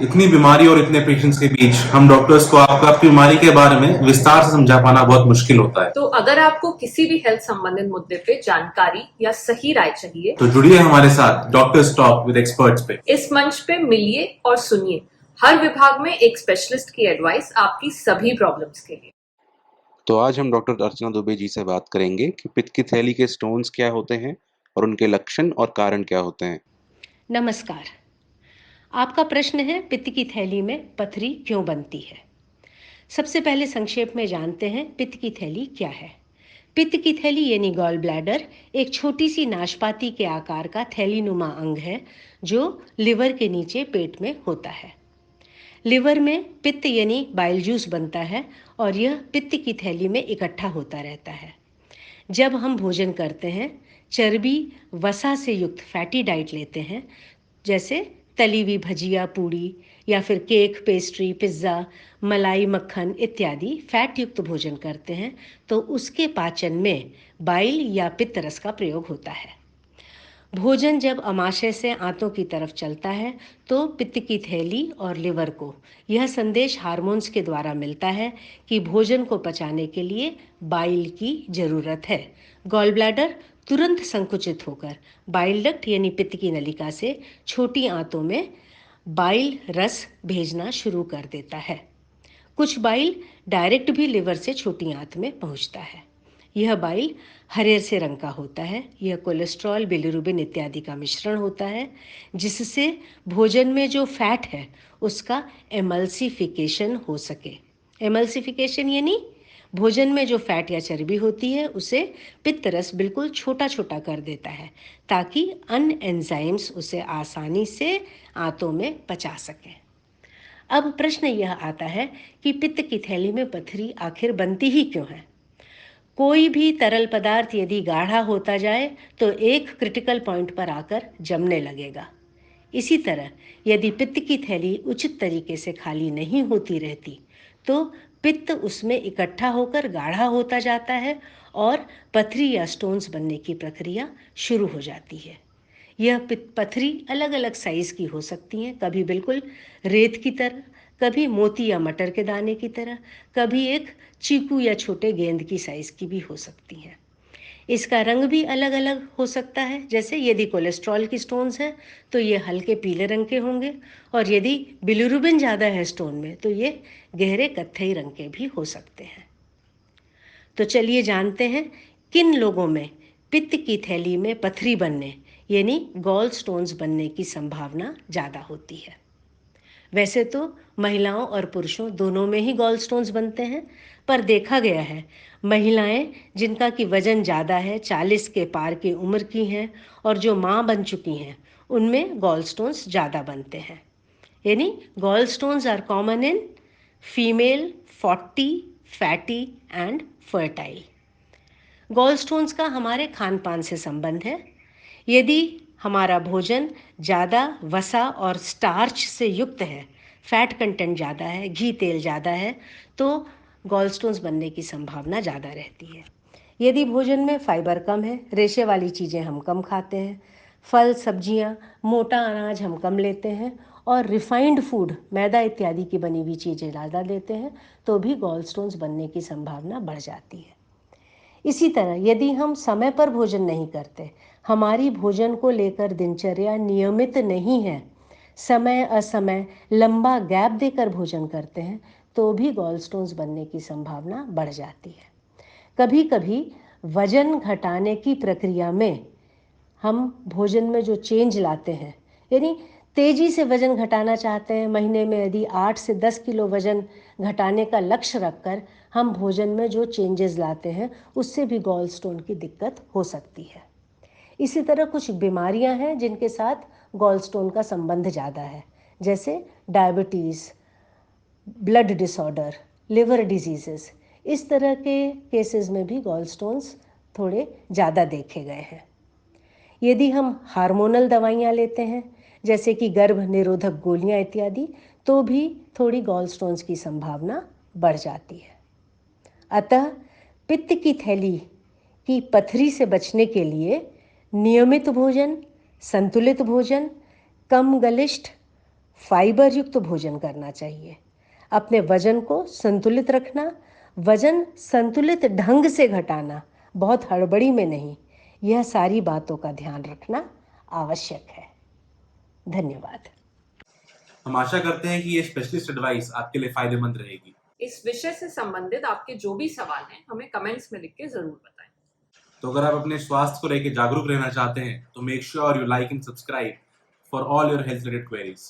इतनी बीमारी और इतने पेशेंट्स के बीच हम डॉक्टर्स को आपकी बीमारी के बारे में विस्तार से समझा पाना बहुत मुश्किल होता है। तो अगर आपको किसी भी हेल्थ संबंधित मुद्दे पे जानकारी या सही राय चाहिए तो जुड़िए हमारे साथ डॉक्टर्स टॉक विद एक्सपर्ट्स पे। इस मंच पे मिलिए और सुनिए हर विभाग में एक स्पेशलिस्ट की एडवाइस आपकी सभी प्रॉब्लम्स के लिए। तो आज हम डॉक्टर अर्चना दुबे जी से बात करेंगे कि पित्त की थैली के स्टोन्स क्या होते हैं और उनके लक्षण और कारण क्या होते हैं। नमस्कार। आपका प्रश्न है पित्त की थैली में पथरी क्यों बनती है। सबसे पहले संक्षेप में जानते हैं पित्त की थैली क्या है। पित्त की थैली यानी गॉल ब्लैडर एक छोटी सी नाशपाती के आकार का थैलीनुमा अंग है जो लिवर के नीचे पेट में होता है। लिवर में पित्त यानी बाइल जूस बनता है और यह पित्त की थैली में इकट्ठा होता रहता है। जब हम भोजन करते हैं, चर्बी वसा से युक्त फैटी डाइट लेते हैं, जैसे तली हुई भजिया, पूड़ी या फिर केक, पेस्ट्री, पिज्ज़ा, मलाई, मक्खन इत्यादि फैट युक्त भोजन करते हैं, तो उसके पाचन में बाइल या पित्त रस का प्रयोग होता है। भोजन जब अमाशय से आंतों की तरफ चलता है तो पित्त की थैली और लिवर को यह संदेश हार्मोन्स के द्वारा मिलता है कि भोजन को पचाने के लिए बाइल की जरूरत है। गॉल ब्लैडर तुरंत संकुचित होकर बाइल डक्ट यानी पित्त की नलिका से छोटी आंतों में बाइल रस भेजना शुरू कर देता है। कुछ बाइल डायरेक्ट भी लिवर से छोटी आंत में पहुंचता है। यह बाइल हरे से रंग का होता है। यह कोलेस्ट्रॉल, बिलिरुबिन इत्यादि का मिश्रण होता है, जिससे भोजन में जो फैट है उसका एमल्सिफिकेशन हो सके। एमल्सिफिकेशन यानी भोजन में जो फैट या चर्बी होती है उसे पित्त रस बिल्कुल छोटा छोटा कर देता है ताकि अन्य एंजाइम्स उसे आसानी से आंतों में पचा सकें। अब प्रश्न यह आता है कि पित्त की थैली में पथरी आखिर बनती ही क्यों है। कोई भी तरल पदार्थ यदि गाढ़ा होता जाए तो एक क्रिटिकल पॉइंट पर आकर जमने लगेगा। इसी तरह यदि पित्त की थैली उचित तरीके से खाली नहीं होती रहती तो पित्त उसमें इकट्ठा होकर गाढ़ा होता जाता है और पथरी या स्टोन्स बनने की प्रक्रिया शुरू हो जाती है। यह पथरी अलग अलग साइज की हो सकती हैं, कभी बिल्कुल रेत की तरह, कभी मोती या मटर के दाने की तरह, कभी एक चीकू या छोटे गेंद की साइज की भी हो सकती हैं। इसका रंग भी अलग अलग हो सकता है, जैसे यदि कोलेस्ट्रॉल की स्टोन्स हैं तो ये हल्के पीले रंग के होंगे और यदि बिलिरुबिन ज़्यादा है स्टोन में तो ये गहरे कत्थई रंग के भी हो सकते हैं। तो चलिए जानते हैं किन लोगों में पित्त की थैली में पथरी बनने यानी गॉल स्टोन्स बनने की संभावना ज़्यादा होती है। वैसे तो महिलाओं और पुरुषों दोनों में ही गॉल स्टोन्स बनते हैं, पर देखा गया है महिलाएं जिनका कि वजन ज़्यादा है, 40 के पार की उम्र की हैं और जो माँ बन चुकी हैं, उनमें गॉल स्टोन्स ज़्यादा बनते हैं। यानी gall stones are common in female 40, fatty and fertile. Gall stones का हमारे खान पान से संबंध है। यदि हमारा भोजन ज़्यादा वसा और स्टार्च से युक्त है, फैट कंटेंट ज़्यादा है, घी तेल ज़्यादा है, तो गॉल स्टोन्स बनने की संभावना ज़्यादा रहती है। यदि भोजन में फाइबर कम है, रेशे वाली चीज़ें हम कम खाते हैं, फल सब्जियां, मोटा अनाज हम कम लेते हैं और रिफाइंड फूड, मैदा इत्यादि की बनी हुई चीज़ें ज़्यादा लेते हैं, तो भी गॉल स्टोन्स बनने की संभावना बढ़ जाती है। इसी तरह यदि हम समय पर भोजन नहीं करते, हमारी भोजन को लेकर दिनचर्या नियमित नहीं है, समय असमय लंबा गैप देकर भोजन करते हैं, तो भी गॉल स्टोन्स बनने की संभावना बढ़ जाती है। कभी कभी वजन घटाने की प्रक्रिया में हम भोजन में जो चेंज लाते हैं, यानी तेजी से वजन घटाना चाहते हैं, महीने में यदि 8 से 10 किलो वजन घटाने का लक्ष्य रखकर हम भोजन में जो चेंजेस लाते हैं, उससे भी गॉल स्टोन की दिक्कत हो सकती है। इसी तरह कुछ बीमारियां हैं जिनके साथ गॉल स्टोन का संबंध ज़्यादा है, जैसे diabetes, blood disorder, liver diseases. इस तरह के केसेस में भी गॉल स्टोन्स थोड़े ज़्यादा देखे गए हैं। यदि हम हार्मोनल दवाइयाँ लेते हैं, जैसे कि गर्भ निरोधक गोलियाँ इत्यादि, तो भी थोड़ी गॉल स्टोन्स की संभावना बढ़ जाती है। अतः पित्त की थैली की पथरी से बचने के लिए नियमित भोजन, संतुलित भोजन, कम गलिष्ठ, फाइबर युक्त भोजन करना चाहिए, अपने वजन को संतुलित रखना, वजन संतुलित ढंग से घटाना, बहुत हड़बड़ी में नहीं, यह सारी बातों का ध्यान रखना आवश्यक है। धन्यवाद। हम आशा करते हैं कि ये स्पेशलिस्ट एडवाइस आपके लिए फायदेमंद रहेगी। इस विषय से संबंधित आपके जो भी सवाल हैं हमें कमेंट्स में लिख के जरूर बताएं। तो अगर आप अपने स्वास्थ्य को लेकर जागरूक रहना चाहते हैं तो make sure you like and subscribe for all your health related queries.